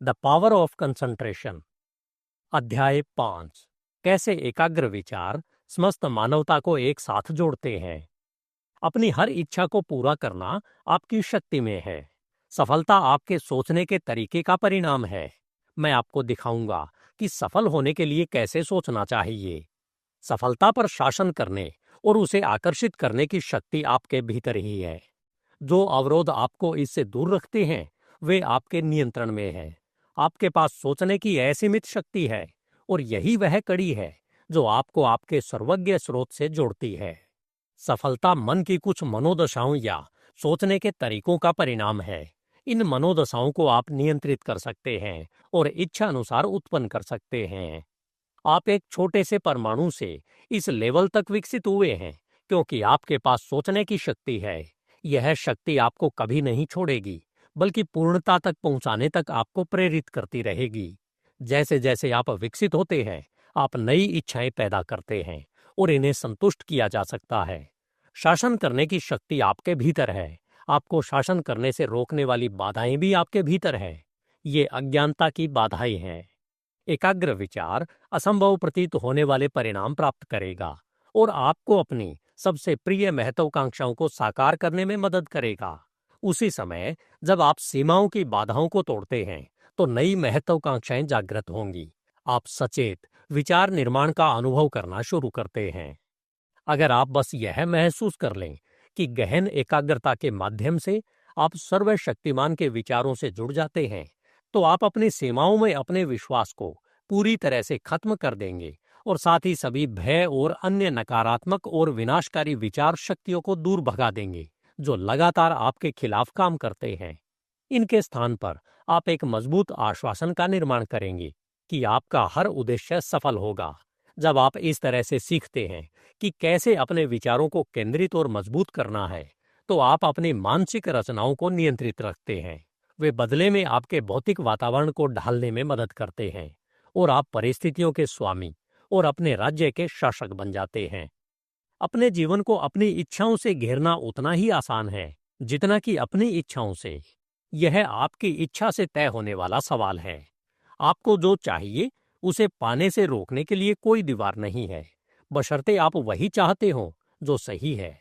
The power of concentration. अध्याय 5। कैसे एकाग्र विचार समस्त मानवता को एक साथ जोड़ते हैं। अपनी हर इच्छा को पूरा करना आपकी शक्ति में है। सफलता आपके सोचने के तरीके का परिणाम है। मैं आपको दिखाऊंगा कि सफल होने के लिए कैसे सोचना चाहिए। सफलता पर शासन करने और उसे आकर्षित करने की शक्ति आपके भीतर ही है। जो अवरोध आपको इससे दूर रखते हैं वे आपके नियंत्रण में है। आपके पास सोचने की असीमित शक्ति है और यही वह कड़ी है जो आपको आपके सर्वज्ञ स्रोत से जोड़ती है। सफलता मन की कुछ मनोदशाओं या सोचने के तरीकों का परिणाम है। इन मनोदशाओं को आप नियंत्रित कर सकते हैं और इच्छा अनुसार उत्पन्न कर सकते हैं। आप एक छोटे से परमाणु से इस लेवल तक विकसित हुए हैं क्योंकि आपके पास सोचने की शक्ति है। यह शक्ति आपको कभी नहीं छोड़ेगी बल्कि पूर्णता तक पहुंचाने तक आपको प्रेरित करती रहेगी। जैसे जैसे आप विकसित होते हैं आप नई इच्छाएं पैदा करते हैं और इन्हें संतुष्ट किया जा सकता है। शासन करने की शक्ति आपके भीतर है। आपको शासन करने से रोकने वाली बाधाएं भी आपके भीतर है। ये अज्ञानता की बाधाएं हैं। एकाग्र विचार असंभव प्रतीत होने वाले परिणाम प्राप्त करेगा और आपको अपनी सबसे प्रिय महत्वाकांक्षाओं को साकार करने में मदद करेगा। उसी समय जब आप सीमाओं की बाधाओं को तोड़ते हैं तो नई महत्वाकांक्षाएं जागृत होंगी। आप सचेत विचार निर्माण का अनुभव करना शुरू करते हैं। अगर आप बस यह महसूस कर लें कि गहन एकाग्रता के माध्यम से आप सर्वशक्तिमान के विचारों से जुड़ जाते हैं तो आप अपनी सीमाओं में अपने विश्वास को पूरी तरह से खत्म कर देंगे और साथ ही सभी भय और अन्य नकारात्मक और विनाशकारी विचार शक्तियों को दूर भगा देंगे जो लगातार आपके खिलाफ काम करते हैं। इनके स्थान पर आप एक मजबूत आश्वासन का निर्माण करेंगे कि आपका हर उद्देश्य सफल होगा। जब आप इस तरह से सीखते हैं कि कैसे अपने विचारों को केंद्रित और मजबूत करना है तो आप अपनी मानसिक रचनाओं को नियंत्रित रखते हैं। वे बदले में आपके भौतिक वातावरण को ढालने में मदद करते हैं और आप परिस्थितियों के स्वामी और अपने राज्य के शासक बन जाते हैं। अपने जीवन को अपनी इच्छाओं से घेरना उतना ही आसान है जितना कि अपनी इच्छाओं से। यह आपकी इच्छा से तय होने वाला सवाल है। आपको जो चाहिए उसे पाने से रोकने के लिए कोई दीवार नहीं है, बशर्ते आप वही चाहते हो जो सही है।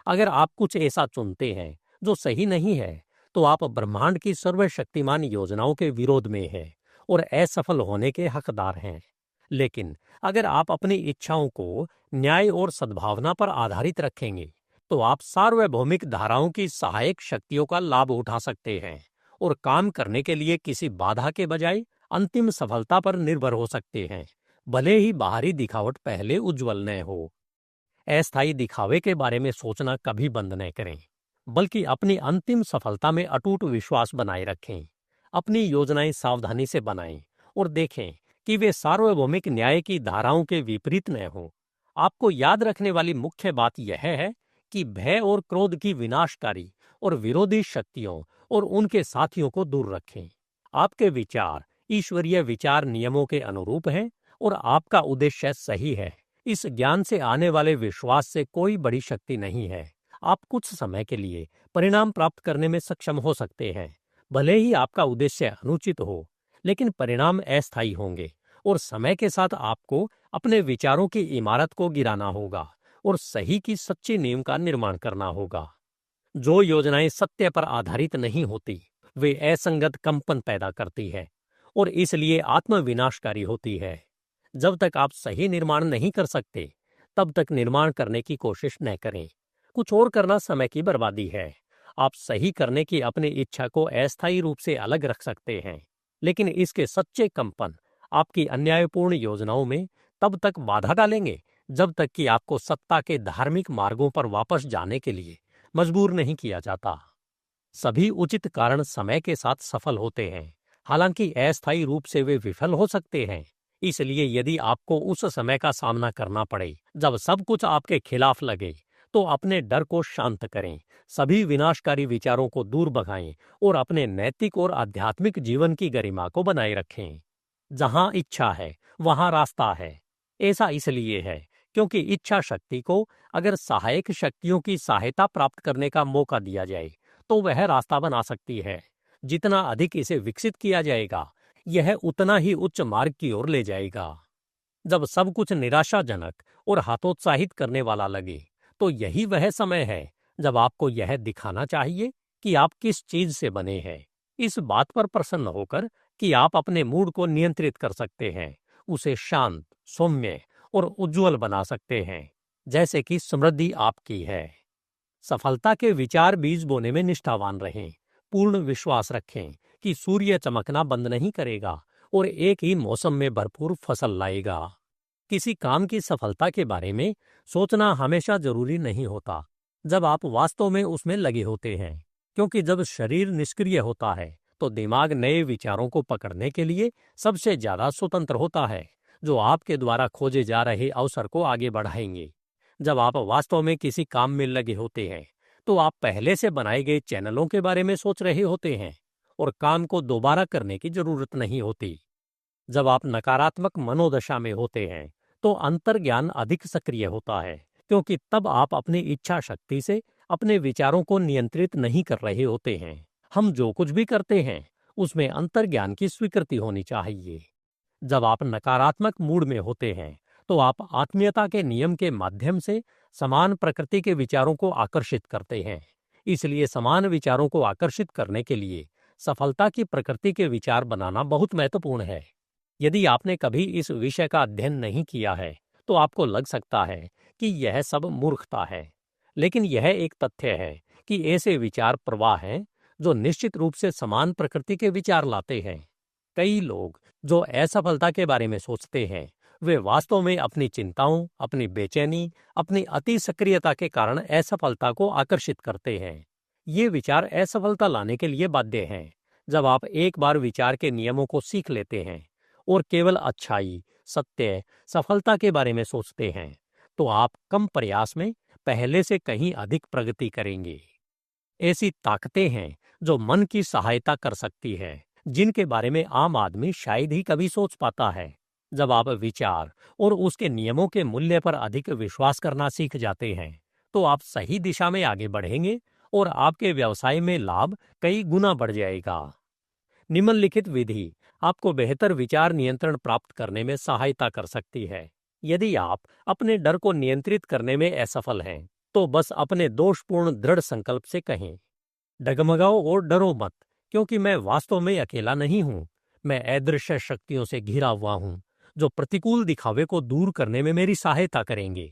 अगर आप कुछ ऐसा चुनते हैं जो सही नहीं है तो आप ब्रह्मांड की सर्वशक्तिमान योजनाओं के विरोध में हैं और असफल होने के हकदार हैं। लेकिन अगर आप अपनी इच्छाओं को न्याय और सद्भावना पर आधारित रखेंगे तो आप सार्वभौमिक धाराओं की सहायक शक्तियों का लाभ उठा सकते हैं और काम करने के लिए किसी बाधा के बजाय अंतिम सफलता पर निर्भर हो सकते हैं, भले ही बाहरी दिखावट पहले उज्जवल न हो। अस्थायी दिखावे के बारे में सोचना कभी बंद न करें, बल्कि अपनी अंतिम सफलता में अटूट विश्वास बनाए रखें। अपनी योजनाएं सावधानी से बनाएं और देखें कि वे सार्वभौमिक न्याय की धाराओं के विपरीत न हों। आपको याद रखने वाली मुख्य बात यह है कि भय और क्रोध की विनाशकारी और विरोधी शक्तियों और उनके साथियों को दूर रखें। आपके विचार ईश्वरीय विचार नियमों के अनुरूप हैं और आपका उद्देश्य सही है। इस ज्ञान से आने वाले विश्वास से कोई बड़ी शक्ति नहीं है। आप कुछ समय के लिए परिणाम प्राप्त करने में सक्षम हो सकते हैं, भले ही आपका उद्देश्य अनुचित हो, लेकिन परिणाम अस्थायी होंगे और समय के साथ आपको अपने विचारों की इमारत को गिराना होगा और सही की सच्ची नींव का निर्माण करना होगा। जो योजनाएं सत्य पर आधारित नहीं होती वे असंगत कंपन पैदा करती है और इसलिए आत्मविनाशकारी होती है। जब तक आप सही निर्माण नहीं कर सकते तब तक निर्माण करने की कोशिश न करें। कुछ और करना समय की बर्बादी है। आप सही करने की अपनी इच्छा को अस्थायी रूप से अलग रख सकते हैं, लेकिन इसके सच्चे कंपन आपकी अन्यायपूर्ण योजनाओं में तब तक बाधा डालेंगे जब तक कि आपको सत्ता के धार्मिक मार्गों पर वापस जाने के लिए मजबूर नहीं किया जाता। सभी उचित कारण समय के साथ सफल होते हैं, हालांकि अस्थायी रूप से वे विफल हो सकते हैं। इसलिए यदि आपको उस समय का सामना करना पड़े जब सब कुछ आपके खिलाफ लगे तो अपने डर को शांत करें, सभी विनाशकारी विचारों को दूर भगाएं और अपने नैतिक और आध्यात्मिक जीवन की गरिमा को बनाए रखें। जहां इच्छा है वहां रास्ता है। ऐसा इसलिए है क्योंकि इच्छा शक्ति को अगर सहायक शक्तियों की सहायता प्राप्त करने का मौका दिया जाए तो वह रास्ता बना सकती है। जितना अधिक इसे विकसित किया जाएगा यह उतना ही उच्च मार्ग की ओर ले जाएगा। जब सब कुछ निराशाजनक और हतोत्साहित करने वाला लगे, तो यही वह समय है जब आपको यह दिखाना चाहिए कि आप किस चीज से बने हैं। इस बात पर प्रसन्न होकर कि आप अपने मूड को नियंत्रित कर सकते हैं, उसे शांत, सौम्य और उज्जवल बना सकते हैं, जैसे कि समृद्धि आपकी है। सफलता के विचार बीज बोने में निष्ठावान रहें। पूर्ण विश्वास रखें कि सूर्य चमकना बंद नहीं करेगा और एक ही मौसम में भरपूर फसल लाएगा। किसी काम की सफलता के बारे में सोचना हमेशा जरूरी नहीं होता जब आप वास्तव में उसमें लगे होते हैं, क्योंकि जब शरीर निष्क्रिय होता है तो दिमाग नए विचारों को पकड़ने के लिए सबसे ज्यादा स्वतंत्र होता है, जो आपके द्वारा खोजे जा रहे अवसर को आगे बढ़ाएंगे। जब आप वास्तव में किसी काम में लगे होते हैं तो आप पहले से बनाए गए चैनलों के बारे में सोच रहे होते हैं और काम को दोबारा करने की जरूरत नहीं होती। जब आप नकारात्मक मनोदशा में होते हैं तो अंतर्ज्ञान अधिक सक्रिय होता है, क्योंकि तब आप अपनी इच्छा शक्ति से अपने विचारों को नियंत्रित नहीं कर रहे होते हैं। हम जो कुछ भी करते हैं उसमें अंतर्ज्ञान की स्वीकृति होनी चाहिए। जब आप नकारात्मक मूड में होते हैं तो आप आत्मीयता के नियम के माध्यम से समान प्रकृति के विचारों को आकर्षित करते हैं। इसलिए समान विचारों को आकर्षित करने के लिए सफलता की प्रकृति के विचार बनाना बहुत महत्वपूर्ण है। यदि आपने कभी इस विषय का अध्ययन नहीं किया है तो आपको लग सकता है कि यह सब मूर्खता है, लेकिन यह एक तथ्य है कि ऐसे विचार प्रवाह हैं जो निश्चित रूप से समान प्रकृति के विचार लाते हैं। कई लोग जो असफलता के बारे में सोचते हैं वे वास्तव में अपनी चिंताओं, अपनी बेचैनी, अपनी अति सक्रियता के कारण असफलता को आकर्षित करते हैं। ये विचार असफलता लाने के लिए बाध्य हैं। जब आप एक बार विचार के नियमों को सीख लेते हैं और केवल अच्छाई, सत्य, सफलता के बारे में सोचते हैं तो आप कम प्रयास में पहले से कहीं अधिक प्रगति करेंगे। ऐसी ताकतें हैं जो मन की सहायता कर सकती है, जिनके बारे में आम आदमी शायद ही कभी सोच पाता है। जब आप विचार और उसके नियमों के मूल्य पर अधिक विश्वास करना सीख जाते हैं तो आप सही दिशा में आगे बढ़ेंगे और आपके व्यवसाय में लाभ कई गुना बढ़ जाएगा। निम्नलिखित विधि आपको बेहतर विचार नियंत्रण प्राप्त करने में सहायता कर सकती है। यदि आप अपने डर को नियंत्रित करने में असफल हैं तो बस अपने दोषपूर्ण दृढ़ संकल्प से कहें, डगमगाओ और डरो मत, क्योंकि मैं वास्तव में अकेला नहीं हूं। मैं अदृश्य शक्तियों से घिरा हुआ हूं जो प्रतिकूल दिखावे को दूर करने में मेरी सहायता करेंगे।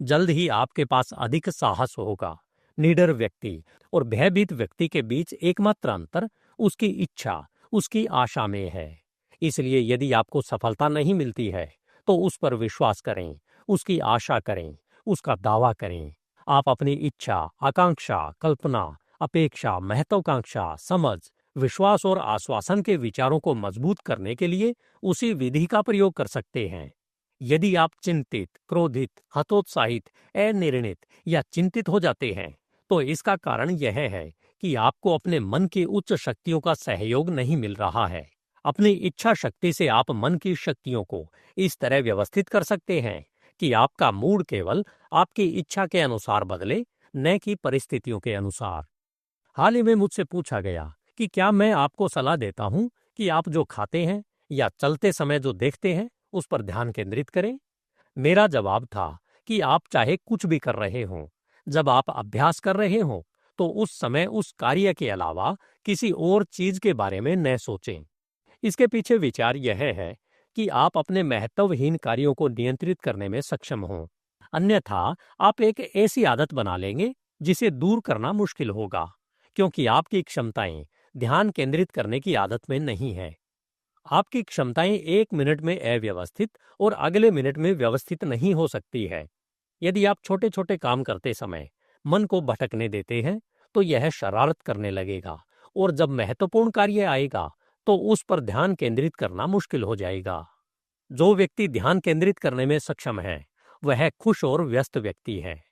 जल्द ही आपके पास अधिक साहस होगा। निडर व्यक्ति और भयभीत व्यक्ति के बीच एकमात्र अंतर उसकी इच्छा, उसकी आशा में है। इसलिए यदि आपको सफलता नहीं मिलती है तो उस पर विश्वास करें, उसकी आशा करें, उसका दावा करें। आप अपनी इच्छा, आकांक्षा, कल्पना, अपेक्षा, महत्वाकांक्षा, समझ, विश्वास और आश्वासन के विचारों को मजबूत करने के लिए उसी विधि का प्रयोग कर सकते हैं। यदि आप चिंतित, क्रोधित, हतोत्साहित, अनिर्णित या चिंतित हो जाते हैं तो इसका कारण यह है कि आपको अपने मन की उच्च शक्तियों का सहयोग नहीं मिल रहा है। अपनी इच्छा शक्ति से आप मन की शक्तियों को इस तरह व्यवस्थित कर सकते हैं कि आपका मूड केवल आपकी इच्छा के अनुसार बदले, न कि परिस्थितियों के अनुसार। हाल ही में मुझसे पूछा गया कि क्या मैं आपको सलाह देता हूं कि आप जो खाते हैं या चलते समय जो देखते हैं उस पर ध्यान केंद्रित करें। मेरा जवाब था कि आप चाहे कुछ भी कर रहे हों, जब आप अभ्यास कर रहे हों तो उस समय उस कार्य के अलावा किसी और चीज के बारे में न सोचें। इसके पीछे विचार यह है कि आप अपने महत्वहीन कार्यों को नियंत्रित करने में सक्षम हों। अन्यथा आप एक ऐसी आदत बना लेंगे जिसे दूर करना मुश्किल होगा, क्योंकि आपकी क्षमताएं ध्यान केंद्रित करने की आदत में नहीं है। आपकी क्षमताएं 1 मिनट में अव्यवस्थित और अगले मिनट में व्यवस्थित नहीं हो सकती है। यदि आप छोटे छोटे काम करते समय मन को भटकने देते हैं तो यह शरारत करने लगेगा और जब महत्वपूर्ण कार्य आएगा तो उस पर ध्यान केंद्रित करना मुश्किल हो जाएगा। जो व्यक्ति ध्यान केंद्रित करने में सक्षम है वह खुश और व्यस्त व्यक्ति है।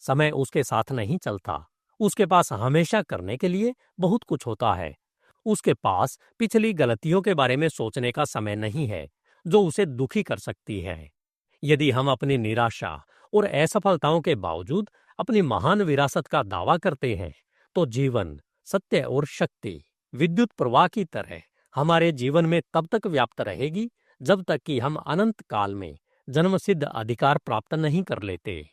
समय उसके साथ नहीं चलता। उसके पास हमेशा करने के लिए बहुत कुछ होता है। उसके पास पिछली गलतियों के बारे में सोचने का समय नहीं है जो उसे दुखी कर सकती है। यदि हम अपनी निराशा और असफलताओं के बावजूद अपनी महान विरासत का दावा करते हैं तो जीवन, सत्य और शक्ति विद्युत प्रवाह की तरह हमारे जीवन में तब तक व्याप्त रहेगी जब तक कि हम अनंत काल में जन्मसिद्ध अधिकार प्राप्त नहीं कर लेते।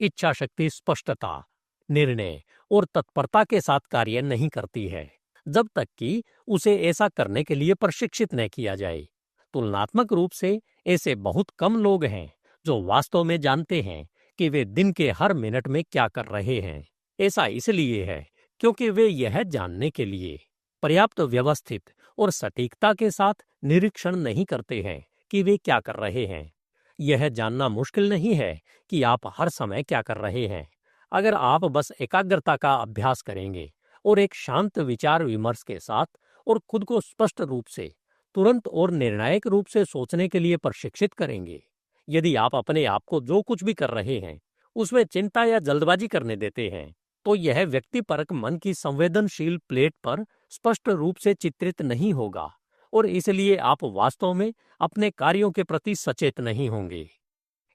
इच्छा शक्ति स्पष्टता, निर्णय और तत्परता के साथ कार्य नहीं करती है जब तक कि उसे ऐसा करने के लिए प्रशिक्षित न किया जाए। तुलनात्मक रूप से ऐसे बहुत कम लोग हैं जो वास्तव में जानते हैं कि वे दिन के हर मिनट में क्या कर रहे हैं। ऐसा इसलिए है क्योंकि वे यह जानने के लिए पर्याप्त व्यवस्थित और सटीकता के साथ निरीक्षण नहीं करते हैं कि वे क्या कर रहे हैं। यह जानना मुश्किल नहीं है कि आप हर समय क्या कर रहे हैं। अगर आप बस एकाग्रता का अभ्यास करेंगे और एक शांत विचार विमर्श के साथ और खुद को स्पष्ट रूप से, तुरंत और निर्णायक रूप से सोचने के लिए प्रशिक्षित करेंगे। यदि आप अपने आप को जो कुछ भी कर रहे हैं उसमें चिंता या जल्दबाजी करने देते हैं, तो यह व्यक्तिपरक मन की संवेदनशील प्लेट पर स्पष्ट रूप से चित्रित नहीं होगा और इसलिए आप वास्तव में अपने कार्यों के प्रति सचेत नहीं होंगे।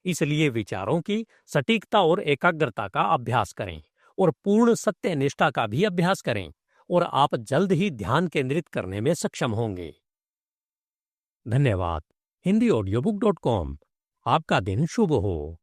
इसलिए विचारों की सटीकता और एकाग्रता का अभ्यास करें और पूर्ण सत्यनिष्ठा का भी अभ्यास करें और आप जल्द ही ध्यान केंद्रित करने में सक्षम होंगे। धन्यवाद। HindiAudiobook.com। आपका दिन शुभ हो।